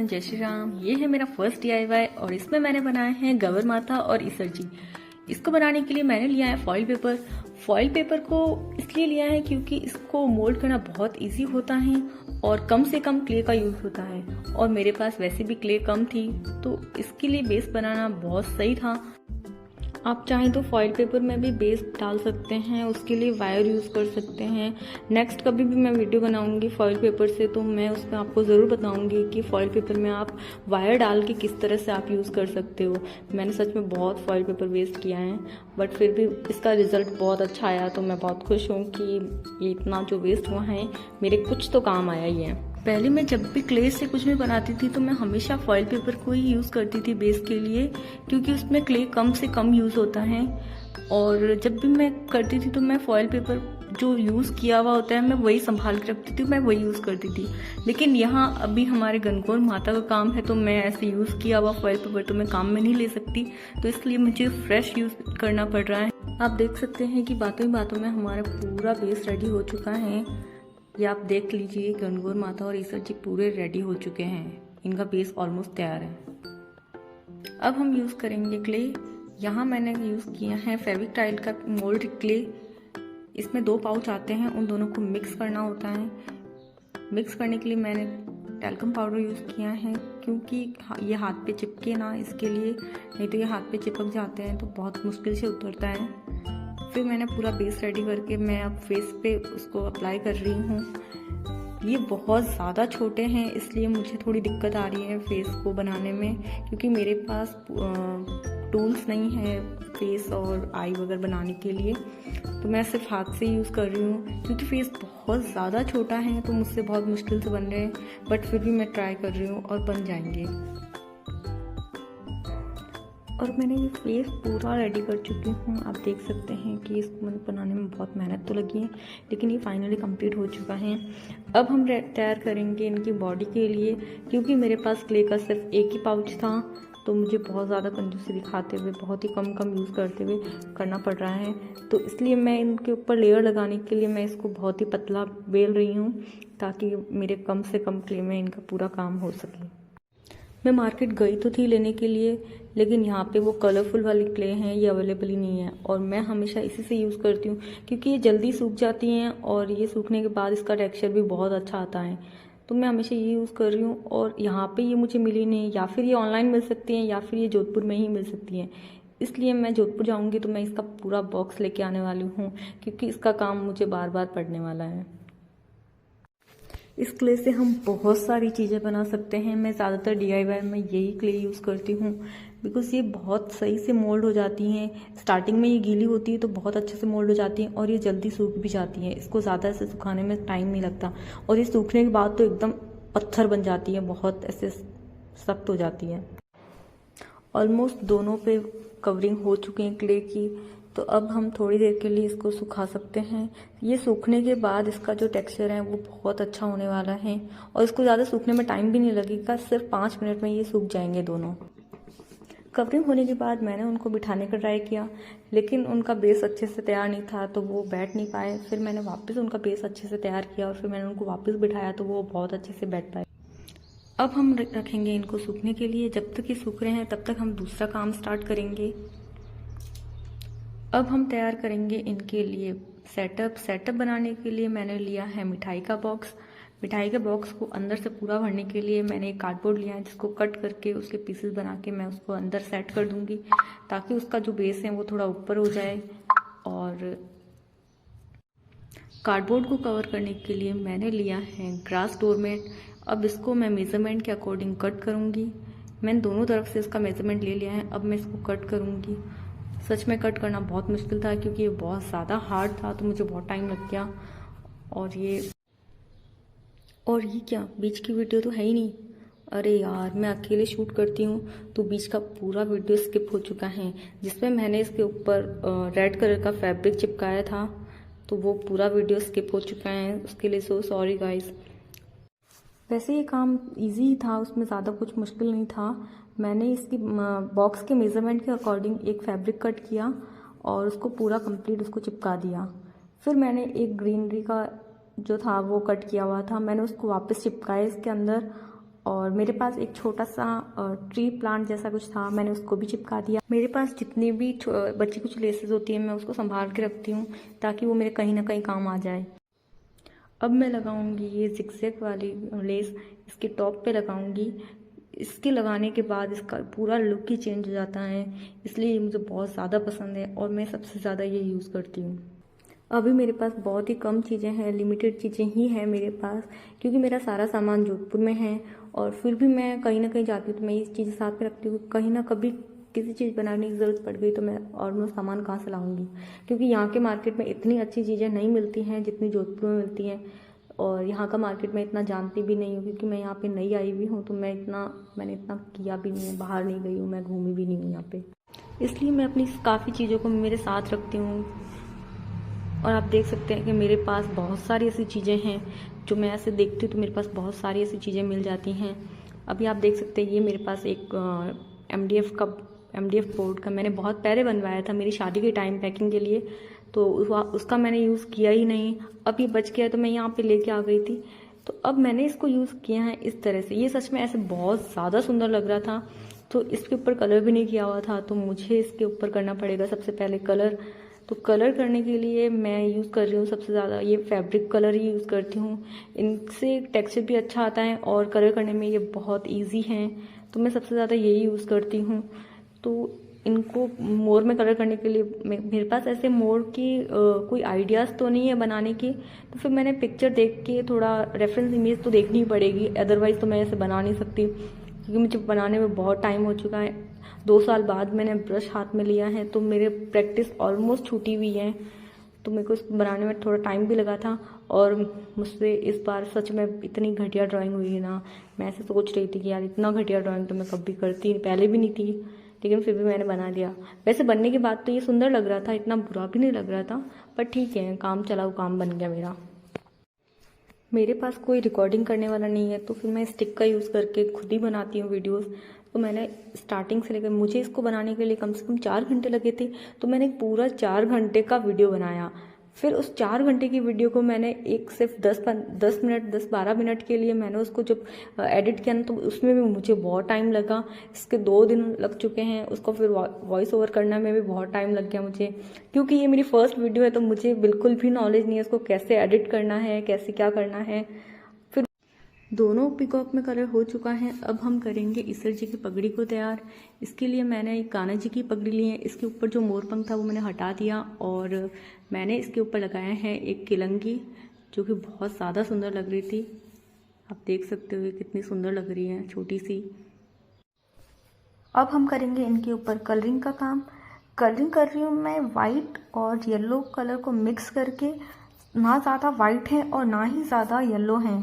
Everyone, जय श्री राम। ये है मेरा फर्स्ट DIY और इसमें मैंने बनाए हैं गवर माता और ईसर जी। इसको बनाने के लिए मैंने लिया है फॉइल पेपर। फॉइल पेपर को इसलिए लिया है क्योंकि इसको मोल्ड करना बहुत इजी होता है और कम से कम क्ले का यूज होता है और मेरे पास वैसे भी क्ले कम थी तो इसके लिए बेस बनाना बहुत सही था। आप चाहें तो फॉइल पेपर में भी बेस डाल सकते हैं, उसके लिए वायर यूज़ कर सकते हैं। नेक्स्ट कभी भी मैं वीडियो बनाऊंगी फॉइल पेपर से तो मैं उसमें आपको ज़रूर बताऊंगी कि फॉइल पेपर में आप वायर डाल के किस तरह से आप यूज़ कर सकते हो। मैंने सच में बहुत फॉइल पेपर वेस्ट किया है बट फिर भी इसका रिज़ल्ट बहुत अच्छा आया तो मैं बहुत खुश हूँ कि ये इतना जो वेस्ट हुआ है मेरे कुछ तो काम आया ही है। पहले मैं जब भी क्ले से कुछ भी बनाती थी तो मैं हमेशा फॉइल पेपर को ही यूज़ करती थी बेस के लिए, क्योंकि उसमें क्ले कम से कम यूज़ होता है। और जब भी मैं करती थी तो मैं फॉइल पेपर जो यूज़ किया हुआ होता है मैं वही संभाल के रखती थी, मैं वही यूज़ करती थी। लेकिन यहाँ अभी हमारे गणगौर माता का काम है तो मैं ऐसे यूज़ किया हुआ फॉइल पेपर तो मैं काम में नहीं ले सकती, तो इसलिए मुझे फ्रेश यूज़ करना पड़ रहा है। आप देख सकते हैं कि बातों ही बातों में हमारा पूरा बेस रेडी हो चुका है। ये आप देख लीजिए, गणगौर माता और ईसर जी पूरे रेडी हो चुके हैं, इनका बेस ऑलमोस्ट तैयार है। अब हम यूज़ करेंगे क्ले। यहाँ मैंने यूज़ किया है फेविक्राइल का मोल्ड क्ले। इसमें 2 पाउच आते हैं, उन दोनों को मिक्स करना होता है। मिक्स करने के लिए मैंने टैल्कम पाउडर यूज़ किया है क्योंकि ये हाथ पे चिपके ना, इसके लिए, नहीं तो ये हाथ पे चिपक जाते हैं तो बहुत मुश्किल से उतरता है। फिर मैंने पूरा बेस रेडी करके मैं अब फेस पे उसको अप्लाई कर रही हूँ। ये बहुत ज़्यादा छोटे हैं इसलिए मुझे थोड़ी दिक्कत आ रही है फेस को बनाने में, क्योंकि मेरे पास टूल्स नहीं है फेस और आई वगैरह बनाने के लिए, तो मैं सिर्फ हाथ से यूज़ कर रही हूँ। क्योंकि फेस बहुत ज़्यादा छोटा है तो मुझसे बहुत मुश्किल से बन रहे हैं, बट फिर भी मैं ट्राई कर रही हूँ और बन जाएंगे। और मैंने ये फेस पूरा रेडी कर चुकी हूँ। आप देख सकते हैं कि इसको मैंने बनाने में बहुत मेहनत तो लगी है लेकिन ये फाइनली कंप्लीट हो चुका है। अब हम तैयार करेंगे इनकी बॉडी के लिए। क्योंकि मेरे पास क्ले का सिर्फ एक ही पाउच था तो मुझे बहुत ज़्यादा कंजूसी दिखाते हुए बहुत ही कम यूज़ करते हुए करना पड़ रहा है, तो इसलिए मैं इनके ऊपर लेयर लगाने के लिए मैं इसको बहुत ही पतला बेल रही हूँ ताकि मेरे कम से कम क्ले में इनका पूरा काम हो सके। मैं मार्केट गई तो थी लेने के लिए, लेकिन यहाँ पे वो कलरफुल वाली क्ले हैं, ये अवेलेबल ही नहीं है और मैं हमेशा इसी से यूज़ करती हूँ क्योंकि ये जल्दी सूख जाती हैं और ये सूखने के बाद इसका टेक्सचर भी बहुत अच्छा आता है, तो मैं हमेशा ये यूज़ कर रही हूँ। और यहाँ पे ये मुझे मिली नहीं, या फिर ये ऑनलाइन मिल सकती हैं या फिर ये जोधपुर में ही मिल सकती हैं, इसलिए मैं जोधपुर जाऊँगी तो मैं इसका पूरा बॉक्स लेके आने वाली हूँ क्योंकि इसका काम मुझे बार बार पड़ने वाला है। इस क्ले से हम बहुत सारी चीज़ें बना सकते हैं। मैं ज़्यादातर DIY में यही क्ले यूज़ करती हूँ बिकॉज़ ये बहुत सही से मोल्ड हो जाती हैं। स्टार्टिंग में ये गीली होती है तो बहुत अच्छे से मोल्ड हो जाती हैं और ये जल्दी सूख भी जाती हैं। इसको ज़्यादा ऐसे सुखाने में टाइम नहीं लगता और ये सूखने के बाद तो एकदम पत्थर बन जाती है, बहुत ऐसे सख्त हो जाती है। ऑलमोस्ट दोनों पे कवरिंग हो चुकी है क्ले की, तो अब हम थोड़ी देर के लिए इसको सुखा सकते हैं। ये सूखने के बाद इसका जो टेक्सचर है वो बहुत अच्छा होने वाला है और इसको ज़्यादा सूखने में टाइम भी नहीं लगेगा, सिर्फ 5 मिनट में ये सूख जाएंगे दोनों। कवरिंग होने के बाद मैंने उनको बिठाने का ट्राई किया लेकिन उनका बेस अच्छे से तैयार नहीं था तो वो बैठ नहीं पाए। फिर मैंने वापस उनका बेस अच्छे से तैयार किया और फिर मैंने उनको वापस बिठाया तो वो बहुत अच्छे से बैठ पाए। अब हम रखेंगे इनको सूखने के लिए। जब तक ये सूख रहे हैं तब तक हम दूसरा काम स्टार्ट करेंगे। अब हम तैयार करेंगे इनके लिए सेटअप बनाने के लिए मैंने लिया है मिठाई का बॉक्स। मिठाई के बॉक्स को अंदर से पूरा भरने के लिए मैंने एक कार्डबोर्ड लिया है जिसको कट करके उसके पीसेस बना के मैं उसको अंदर सेट कर दूंगी ताकि उसका जो बेस है वो थोड़ा ऊपर हो जाए। और कार्डबोर्ड को कवर करने के लिए मैंने लिया है ग्रास डोरमेट। अब इसको मैं मेज़रमेंट के अकॉर्डिंग कट करूँगी। मैंने दोनों तरफ से इसका मेज़रमेंट ले लिया है, अब मैं इसको कट करूँगी। सच में कट करना बहुत मुश्किल था क्योंकि ये बहुत ज़्यादा हार्ड था तो मुझे बहुत टाइम लग गया। और ये क्या, बीच की वीडियो तो है ही नहीं। अरे यार, मैं अकेले शूट करती हूँ तो बीच का पूरा वीडियो स्किप हो चुका है जिसमें मैंने इसके ऊपर रेड कलर का फैब्रिक चिपकाया था, तो वो पूरा वीडियो स्किप हो चुका है। उसके लिए सो सॉरी गाइस। वैसे ये काम इजी ही था, उसमें ज़्यादा कुछ मुश्किल नहीं था। मैंने इसकी बॉक्स के मेज़रमेंट के अकॉर्डिंग एक फैब्रिक कट किया और उसको पूरा कंप्लीट उसको चिपका दिया। फिर मैंने एक ग्रीनरी का जो था वो कट किया हुआ था, मैंने उसको वापस चिपकाया इसके अंदर और मेरे पास एक छोटा सा ट्री प्लांट जैसा कुछ था, मैंने उसको भी चिपका दिया। मेरे पास जितनी भी बची कुछ लेसेस होती हैं मैं उसको संभाल के रखती हूँ ताकि वो मेरे कहीं ना कहीं काम आ जाए। अब मैं लगाऊंगी ये जिगजैग वाली लेस, इसके टॉप पे लगाऊंगी। इसके लगाने के बाद इसका पूरा लुक ही चेंज हो जाता है, इसलिए ये मुझे बहुत ज़्यादा पसंद है और मैं सबसे ज़्यादा ये यूज़ करती हूँ। अभी मेरे पास बहुत ही कम चीज़ें हैं, लिमिटेड चीज़ें ही हैं मेरे पास, क्योंकि मेरा सारा सामान जोधपुर में है और फिर भी मैं कहीं ना कहीं जाती हूँ तो मैं ये चीज़ें साथ में रखती हूँ। कहीं ना कभी किसी चीज़ बनाने की ज़रूरत पड़ गई तो मैं और मैं सामान कहाँ से लाऊंगी, क्योंकि यहाँ के मार्केट में इतनी अच्छी चीज़ें नहीं मिलती हैं जितनी जोधपुर में मिलती हैं। और यहाँ का मार्केट मैं इतना जानती भी नहीं हूँ क्योंकि मैं यहाँ पे नई आई हुई हूँ, तो मैंने इतना किया भी नहीं है, बाहर नहीं गई हूँ, मैं घूमी भी नहीं हूँ यहाँ पे, इसलिए मैं अपनी काफ़ी चीज़ों को मेरे साथ रखती हूँ। और आप देख सकते हैं कि मेरे पास बहुत सारी ऐसी चीज़ें हैं जो मैं ऐसे देखती हूँ तो मेरे पास बहुत सारी ऐसी चीज़ें मिल जाती हैं। अभी आप देख सकते हैं ये मेरे पास एक MDF बोर्ड का मैंने बहुत पहले बनवाया था मेरी शादी के टाइम पैकिंग के लिए, तो उसका मैंने यूज़ किया ही नहीं। अब ये बच गया तो मैं यहाँ पे लेके आ गई थी, तो अब मैंने इसको यूज़ किया है इस तरह से। ये सच में ऐसे बहुत ज़्यादा सुंदर लग रहा था, तो इसके ऊपर कलर भी नहीं किया हुआ था, तो मुझे इसके ऊपर करना पड़ेगा सबसे पहले कलर। तो कलर करने के लिए मैं यूज़ कर रही हूँ सबसे ज़्यादा ये फैब्रिक कलर ही यूज़ करती हूँ। इनसे टेक्सचर भी अच्छा आता है और कलर करने में ये बहुत इजी हैं, तो मैं सबसे ज़्यादा यही यूज़ करती हूँ। तो इनको मोर में कलर करने के लिए मेरे पास ऐसे मोर की कोई आइडियाज़ तो नहीं है बनाने की, तो फिर मैंने पिक्चर देख के थोड़ा रेफरेंस इमेज तो देखनी ही पड़ेगी, अदरवाइज़ तो मैं ऐसे बना नहीं सकती, क्योंकि मुझे बनाने में बहुत टाइम हो चुका है। 2 साल बाद मैंने ब्रश हाथ में लिया है, तो मेरे प्रैक्टिस ऑलमोस्ट छूटी हुई है, तो मेरे को इसको बनाने में थोड़ा टाइम भी लगा था। और मुझसे इस बार सच में इतनी घटिया ड्राइंग हुई है ना, मैं ऐसे सोच रही थी कि यार इतना घटिया ड्राइंग तो मैं कभी करती पहले भी नहीं थी, लेकिन फिर भी मैंने बना दिया। वैसे बनने के बाद तो ये सुंदर लग रहा था, इतना बुरा भी नहीं लग रहा था, पर ठीक है, काम चलाऊ काम बन गया मेरा। मेरे पास कोई रिकॉर्डिंग करने वाला नहीं है, तो फिर मैं स्टिक का यूज़ करके खुद ही बनाती हूँ वीडियोस। तो मैंने स्टार्टिंग से लेकर, मुझे इसको बनाने के लिए कम से कम 4 घंटे लगे थे, तो मैंने पूरा 4 घंटे का वीडियो बनाया। फिर उस 4 घंटे की वीडियो को मैंने एक सिर्फ 10-12 मिनट के लिए मैंने उसको जब एडिट किया ना, तो उसमें भी मुझे बहुत टाइम लगा। इसके 2 दिन लग चुके हैं, उसको फिर वॉइस ओवर करने में भी बहुत टाइम लग गया मुझे, क्योंकि ये मेरी फर्स्ट वीडियो है, तो मुझे बिल्कुल भी नॉलेज नहीं है इसको कैसे एडिट करना है, कैसे क्या करना है। फिर दोनों पिकॉक में कलर हो चुका है। अब हम करेंगे ईसर जी की पगड़ी को तैयार। इसके लिए मैंने एक कान्हा जी की पगड़ी ली है, इसके ऊपर जो मोरपंख था वो मैंने हटा दिया और मैंने इसके ऊपर लगाया है एक किलंगी, जो कि बहुत ज़्यादा सुंदर लग रही थी। आप देख सकते हो कितनी सुंदर लग रही है, छोटी सी। अब हम करेंगे इनके ऊपर कलरिंग का काम। कलरिंग कर रही हूँ मैं वाइट और येलो कलर को मिक्स करके, ना ज़्यादा वाइट है और ना ही ज़्यादा येलो है,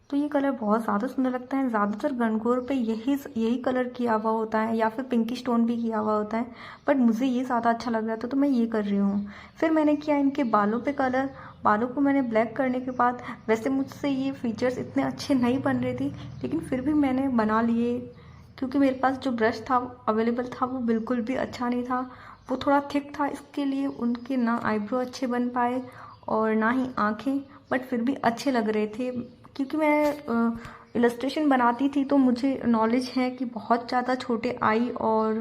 तो ये कलर बहुत ज़्यादा सुंदर लगता है। ज़्यादातर गणगौर पे यही कलर किया हुआ होता है, या फिर पिंकी स्टोन भी किया हुआ होता है, बट मुझे ये ज़्यादा अच्छा लग रहा था तो मैं ये कर रही हूँ। फिर मैंने किया इनके बालों पे कलर। बालों को मैंने ब्लैक करने के बाद, वैसे मुझसे ये फीचर्स इतने अच्छे नहीं बन रहे थे, लेकिन फिर भी मैंने बना लिए, क्योंकि मेरे पास जो ब्रश था अवेलेबल था वो बिल्कुल भी अच्छा नहीं था, वो थोड़ा थिक था, इसके लिए उनके ना आईब्रो अच्छे बन पाए और ना ही आँखें, बट फिर भी अच्छे लग रहे थे। क्योंकि मैं इलस्ट्रेशन बनाती थी तो मुझे नॉलेज है कि बहुत ज़्यादा छोटे आई और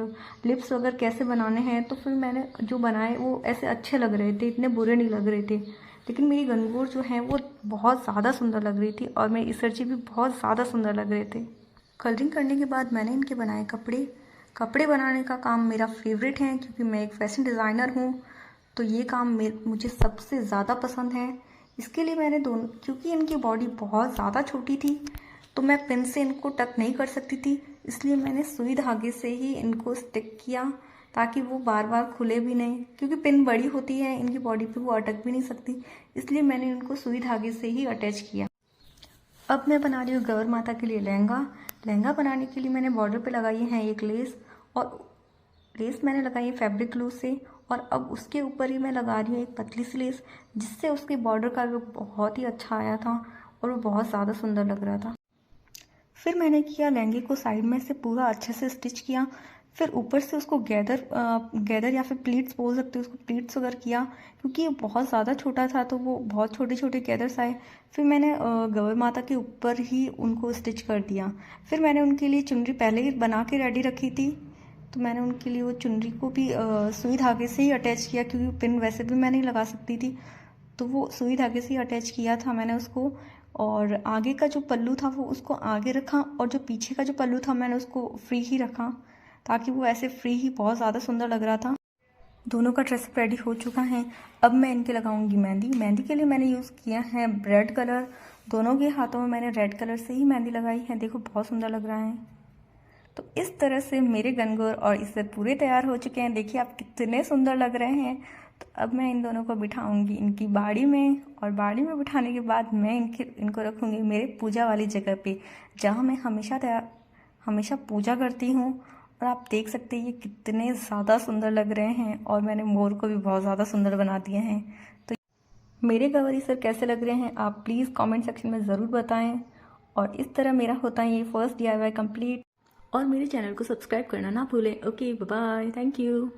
लिप्स वगैरह कैसे बनाने हैं, तो फिर मैंने जो बनाए वो ऐसे अच्छे लग रहे थे, इतने बुरे नहीं लग रहे थे। लेकिन मेरी गणगौर जो है वो बहुत ज़्यादा सुंदर लग रही थी और मेरे ईसर जी भी बहुत ज़्यादा सुंदर लग रहे थे। कलरिंग करने के बाद मैंने इनके बनाए कपड़े। कपड़े बनाने का काम मेरा फेवरेट है, क्योंकि मैं एक फैशन डिज़ाइनर हूँ, तो ये काम मुझे सबसे ज़्यादा पसंद है। इसके लिए मैंने दोनों, क्योंकि इनकी बॉडी बहुत ज़्यादा छोटी थी तो मैं पिन से इनको टक नहीं कर सकती थी, इसलिए मैंने सुई धागे से ही इनको स्टिक किया, ताकि वो बार बार खुले भी नहीं, क्योंकि पिन बड़ी होती है इनकी बॉडी पे, वो अटक भी नहीं सकती, इसलिए मैंने इनको सुई धागे से ही अटैच किया। अब मैं बना रही हूँ गौर माता के लिए लहंगा। लहंगा बनाने के लिए मैंने बॉर्डर पे लगाई है एक लेस, और लेस मैंने लगाई है फैब्रिक ग्लू से, और अब उसके ऊपर ही मैं लगा रही हूँ एक पतली सी लेस, जिससे उसके बॉर्डर का लुक बहुत ही अच्छा आया था और वो बहुत ज़्यादा सुंदर लग रहा था। फिर मैंने किया लहंगे को साइड में से पूरा अच्छे से स्टिच किया, फिर ऊपर से उसको गैदर या फिर प्लीट्स बोल सकते हो, उसको प्लीट्स वगैरह किया, क्योंकि ये बहुत ज़्यादा छोटा था तो वो बहुत छोटे छोटे गैदर्स आए। फिर मैंने गवर माता के ऊपर ही उनको स्टिच कर दिया। फिर मैंने उनके लिए चुनरी पहले ही बना के रेडी रखी थी, तो मैंने उनके लिए वो चुनरी को भी सुई धागे से ही अटैच किया, क्योंकि पिन वैसे भी मैं नहीं लगा सकती थी, तो वो सुई धागे से ही अटैच किया था मैंने उसको। और आगे का जो पल्लू था वो उसको आगे रखा, और जो पीछे का जो पल्लू था मैंने उसको फ्री ही रखा, ताकि वो ऐसे फ्री ही बहुत ज़्यादा सुंदर लग रहा था। दोनों का ड्रेसअप रेडी हो चुका है। अब मैं इनके लगाऊंगी मेहंदी। मेहंदी के लिए मैंने यूज़ किया है रेड कलर। दोनों के हाथों में मैंने रेड कलर से ही मेहंदी लगाई है। देखो बहुत सुंदर लग रहा है। तो इस तरह से मेरे गनगौर और इज़्ज़त पूरे तैयार हो चुके हैं। देखिए आप कितने सुंदर लग रहे हैं। तो अब मैं इन दोनों को बिठाऊंगी इनकी बाड़ी में, और बाड़ी में बिठाने के बाद मैं इनको रखूंगी मेरे पूजा वाली जगह पे, जहाँ मैं हमेशा पूजा करती हूँ। और आप देख सकते हैं ये कितने ज़्यादा सुंदर लग रहे हैं, और मैंने मोर को भी बहुत ज़्यादा सुंदर बना दिए हैं। तो मेरे गौरी सर कैसे लग रहे हैं आप प्लीज़ कमेंट सेक्शन में ज़रूर बताएं। और इस तरह मेरा होता है ये फर्स्ट DIY कंप्लीट। और मेरे चैनल को सब्सक्राइब करना ना भूलें। Okay bye, thank you.